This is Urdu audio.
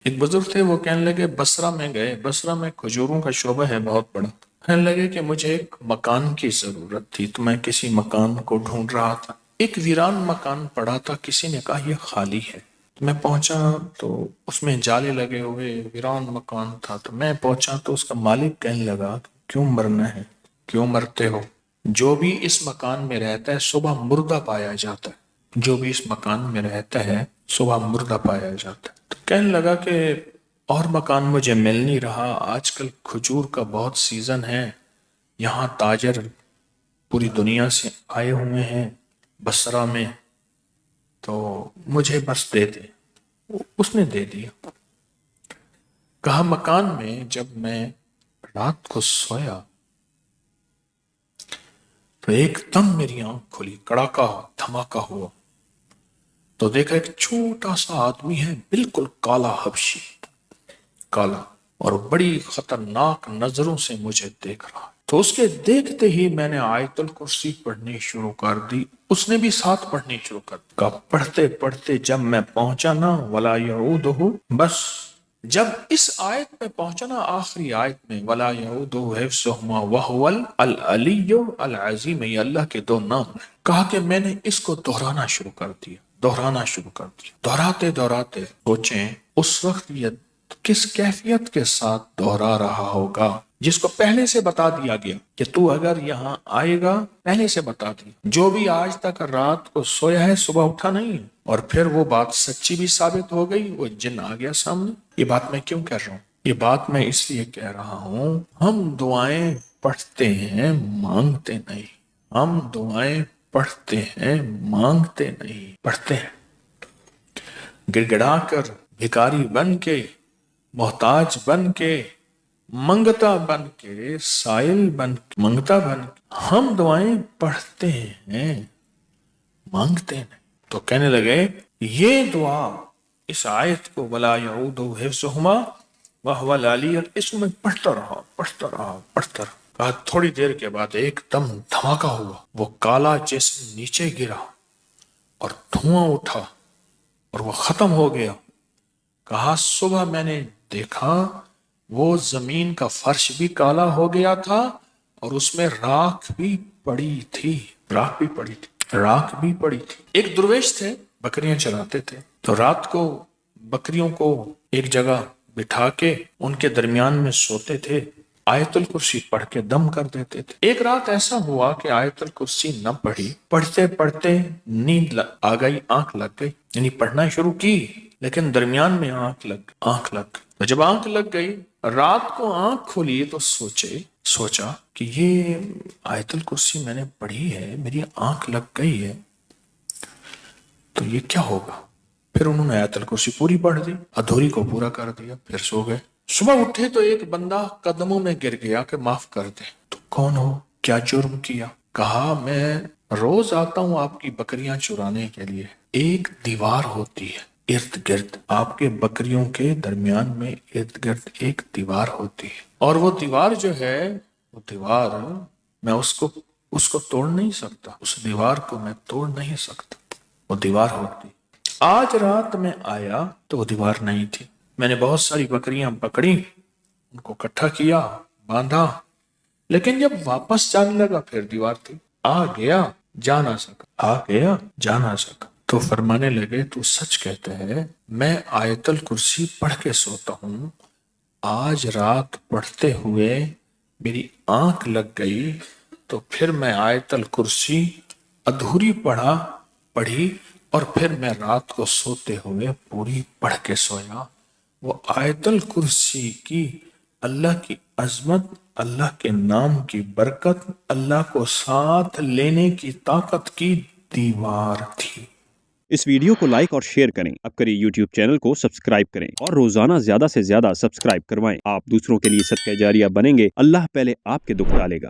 ایک بزرگ تھے، وہ کہنے لگے بصرہ میں گئے، بصرہ میں کھجوروں کا شعبہ ہے بہت بڑا۔ کہنے لگے کہ مجھے ایک مکان کی ضرورت تھی تو میں کسی مکان کو ڈھونڈ رہا تھا، ایک ویران مکان پڑا تھا، کسی نے کہا یہ خالی ہے۔ میں پہنچا تو اس میں جالے لگے ہوئے ویران مکان تھا، تو میں پہنچا تو اس کا مالک کہنے لگا کیوں مرنا ہے، کیوں مرتے ہو؟ جو بھی اس مکان میں رہتا ہے صبح مردہ پایا جاتا ہے، جو بھی اس مکان میں رہتا ہے صبح مردہ پایا جاتا ہے۔ تو کہنے لگا کہ اور مکان مجھے مل نہیں رہا، آج کل کھجور کا بہت سیزن ہے، یہاں تاجر پوری دنیا سے آئے ہوئے ہیں بصرہ میں، تو مجھے بس دے دے۔ اس نے دے دیا۔ کہا مکان میں جب میں رات کو سویا تو ایک دم میری آنکھ کھلی، کڑاکا دھماکہ ہوا، تو دیکھا ایک چھوٹا سا آدمی ہے، بالکل کالا حبشی، کالا، اور بڑی خطرناک نظروں سے مجھے دیکھ رہا۔ تو اس کے دیکھتے ہی میں نے آیت الکرسی پڑھنی شروع کر دی، اس نے بھی ساتھ پڑھنی شروع کر دی۔ کہا پڑھتے پڑھتے جب میں پہنچا نا ولا یعودہ، بس جب اس آیت پہ پہنچا نا آخری آیت میں ولا یعودہ حفظہما وہو العلی العظیم، یہ اللہ کے دو نام ہیں، کہا کہ میں نے اس کو دہرانا شروع کر دیا، دہرانا شروع کر دیا، دہراتے دہراتے سوچیں اس وقت یہ کس کیفیت کے ساتھ دہرا رہا ہوگا، جس کو پہلے سے بتا دیا گیا کہ تو اگر یہاں آئے گا، پہلے سے بتا دیا، جو بھی آج تک رات کو سویا ہے صبح اٹھا نہیں ہے، اور پھر وہ بات سچی بھی ثابت ہو گئی، وہ جن آ گیا سامنے۔ یہ بات میں کیوں کہہ رہا ہوں؟ یہ بات میں اس لیے کہہ رہا ہوں، ہم دعائیں پڑھتے ہیں مانگتے نہیں، ہم دعائیں پڑھتے ہیں مانگتے نہیں، پڑھتے ہیں گڑ گڑا کر، بھکاری بن کے، محتاج بن کے، منگتا بن کے، سائل بن کے، منگتا بن کے ہم دعائیں پڑھتے ہیں مانگتے نہیں۔ تو کہنے لگے یہ دعا، اس آیت کو ولا یعودہ حفظہما وہو العلی، اس کو میں پڑھتا رہا پڑھتا رہا پڑھتا رہا۔ کہا تھوڑی دیر کے بعد ایک دم دھماکہ ہوا، وہ کالا جسم نیچے گرا اور دھواں اٹھا اور وہ ختم ہو گیا۔ کہا صبح میں نے دیکھا وہ زمین کا فرش بھی کالا ہو گیا تھا اور اس میں راکھ بھی پڑی تھی، راکھ بھی پڑی تھی، راکھ بھی پڑی تھی۔ ایک درویش تھے، بکریاں چراتے تھے، تو رات کو بکریوں کو ایک جگہ بٹھا کے ان کے درمیان میں سوتے تھے، آیت الکرسی پڑھ کے دم کر دیتے تھے۔ ایک رات ایسا ہوا کہ آیت الکرسی نہ پڑھی، پڑھتے پڑھتے نیند آ گئی، آنکھ لگ گئی، یعنی پڑھنا شروع کی لیکن درمیان میں آنکھ لگ گئی۔ تو جب آنکھ لگ گئی، رات کو آنکھ کھولی تو سوچا کہ یہ آیت الکرسی میں نے پڑھی ہے، میری آنکھ لگ گئی ہے، تو یہ کیا ہوگا؟ پھر انہوں نے آیت الکرسی پوری پڑھ دی، ادھوری کو پورا کر دیا، پھر سو گئے۔ صبح اٹھے تو ایک بندہ قدموں میں گر گیا کہ معاف کر دیں۔ تو کون ہو؟ کیا جرم کیا؟ کہا میں روز آتا ہوں آپ کی بکریاں چرانے کے لیے، ایک دیوار ہوتی ہے ارد گرد، آپ کے بکریوں کے درمیان میں ارد گرد ایک دیوار ہوتی ہے، اور وہ دیوار جو ہے، وہ دیوار میں اس کو توڑ نہیں سکتا، اس دیوار کو میں توڑ نہیں سکتا، وہ دیوار ہوتی۔ آج رات میں آیا تو وہ دیوار نہیں تھی، میں نے بہت ساری بکریاں پکڑی، ان کو اکٹھا کیا، باندھا، لیکن جب واپس جانے لگا پھر دیوار تھی، آ گیا جا نہ سکا، آ گیا جا نہ سکا۔ تو فرمانے لگے تو سچ کہتا ہے، میں آیت الکرسی پڑھ کے سوتا ہوں، آج رات پڑھتے ہوئے میری آنکھ لگ گئی، تو پھر میں آیت الکرسی ادھوری پڑھی، اور پھر میں رات کو سوتے ہوئے پوری پڑھ کے سویا۔ وہ آیت الکرسی کی اللہ کی عظمت، اللہ کے نام کی برکت، اللہ کو ساتھ لینے کی طاقت کی دیوار تھی۔ اس ویڈیو کو لائک اور شیئر کریں، اب کری یوٹیوب چینل کو سبسکرائب کریں اور روزانہ زیادہ سے زیادہ سبسکرائب کروائیں۔ آپ دوسروں کے لیے صدقہ جاریہ بنیں گے، اللہ پہلے آپ کے دکھ ٹالے گا۔